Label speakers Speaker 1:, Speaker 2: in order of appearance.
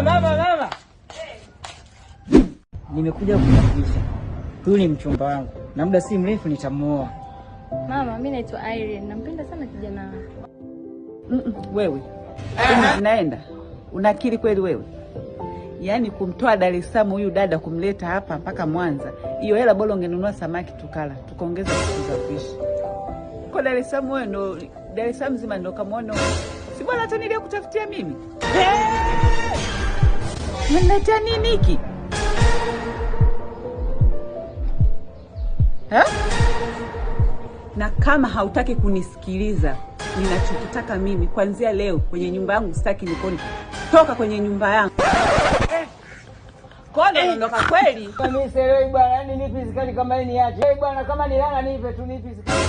Speaker 1: Mama. Nimekuja kukujulisha. Huyu ni mchumba wangu. Na muda si mrefu nitamuoa.
Speaker 2: Mama, mimi naitwa Irene. Nampenda sana kijana wangu.
Speaker 3: Wewe. Unaenda? Unakiri kweli wewe? Yaani kumtoa Dar es Salaam huyu dada kumleta hapa mpaka Mwanza. Hiyo hela bora ungenunua samaki tukala, tukaongeza siku za kuishi. Kwa Dar es Salaam wewe ndo Dar es Salaam zima ndo kamuona. Si bora hata nilia kutafutia mimi. Mnaletea nini hiki? Na kama hautaki kunisikiliza, ninachokitaka mimi kuanzia leo kwenye nyumba yangu sitaki nikoni. Toka kwenye nyumba yangu. Kona ndoka kweli.
Speaker 1: Mimi sielewi bwana, yani nipi zikali kama hii niache. Bwana kama nilala nipe tu nipi zikali.